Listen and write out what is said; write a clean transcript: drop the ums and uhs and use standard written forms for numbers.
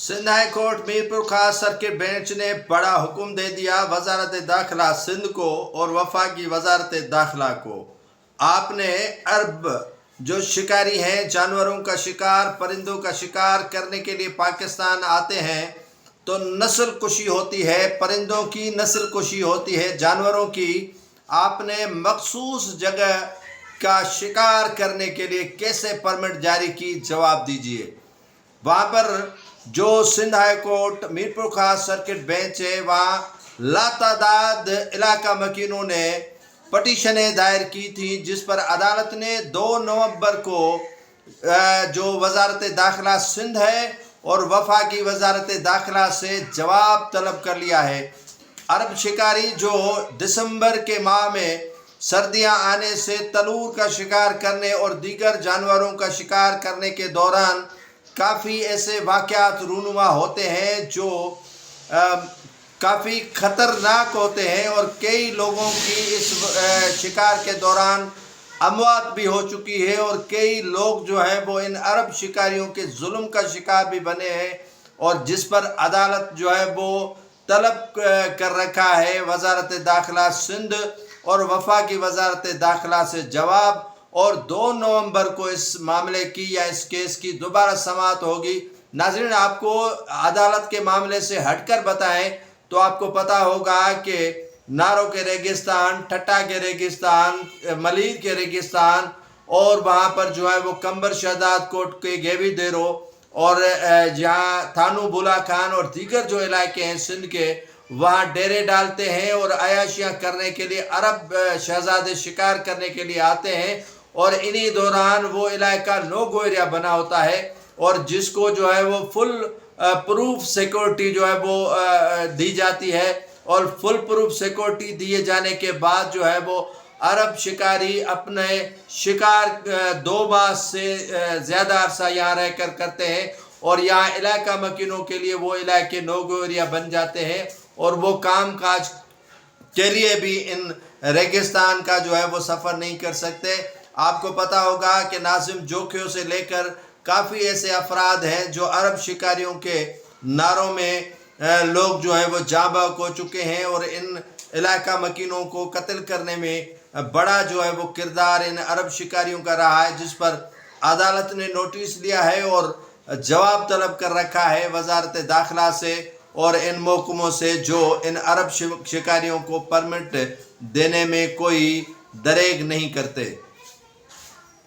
Sindh high court Mirpur खास circuit bench ने बड़ा हुक्म दे दिया वजारत दाखिला सिंध को और वफाकी वजारत दाखिला को। आपने अरब जो शिकारी हैं, जानवरों का शिकार, परिंदों का शिकार करने के लिए पाकिस्तान आते हैं तो नस्ल कुशी होती है, परिंदों की नस्ल कुशी होती है, जानवरों की। आपने मखसूस जगह का शिकार करने के लिए कैसे परमिट जारी की, जवाब दीजिए। वहाँ पर जो सिंध हाई कोर्ट मीरपुर खास सर्किट बेंच है, वहाँ लातादाद इलाका मकीनों ने पटिशनें दायर की थी, जिस पर अदालत ने 2 नवंबर को जो वजारत दाखिला सिंध है और वफाकी वजारत दाखिला से जवाब तलब कर लिया है। अरब शिकारी जो दिसंबर के माह में सर्दियां आने से तलूर का शिकार करने और दीगर जानवरों का शिकार करने के दौरान काफ़ी ऐसे वाक़यात रूनुमा होते हैं जो काफ़ी ख़तरनाक होते हैं और कई लोगों की इस शिकार के दौरान अमवात भी हो चुकी है और कई लोग जो हैं वो इन अरब शिकारियों के जुल्म का शिकार भी बने हैं, और जिस पर अदालत जो है वो तलब कर रखा है वजारत दाखिला सिंध और वफाकी वजारत दाखिला से जवाब। और 2 नवंबर को इस मामले की या इस केस की दोबारा समाअत होगी। नाज़रीन, आपको अदालत के मामले से हटकर बताएं तो आपको पता होगा कि नारों के रेगिस्तान, ठट्टा के रेगिस्तान, मलीर के रेगिस्तान और वहाँ पर जो है वो कंबर शहदाद कोट के गेवी देरो और जहाँ थानू बुला खान और दीगर जो इलाके हैं सिंध के, वहाँ डेरे डालते हैं और अयाशियाँ करने के लिए अरब शहजादे शिकार करने के लिए आते हैं। और इन्हीं दौरान वो इलाका नो गो एरिया बना होता है और जिसको जो है वो फुल प्रूफ सिक्योरिटी जो है वो दी जाती है। और फुल प्रूफ सिक्योरिटी दिए जाने के बाद जो है वो अरब शिकारी अपने शिकार 2 माह से ज़्यादा अरसा यहाँ रह कर करते हैं और यहाँ इलाका मकीनों के लिए वो इलाके नो गो एरिया बन जाते हैं और वो काम काज के लिए भी इन रेगिस्तान का जो है वो सफ़र नहीं कर सकते। आपको पता होगा कि नाज़िम जोखियों से लेकर काफ़ी ऐसे अफराद हैं जो अरब शिकारियों के नारों में लोग जो है वो जाँ बहक हो चुके हैं और इन इलाका मकीनों को कत्ल करने में बड़ा जो है वो किरदार इन अरब शिकारियों का रहा है, जिस पर अदालत ने नोटिस लिया है और जवाब तलब कर रखा है वजारत दाखिला से और इन महकमों से जो इन अरब शिकारियों को परमिट देने में कोई दरेग नहीं करते।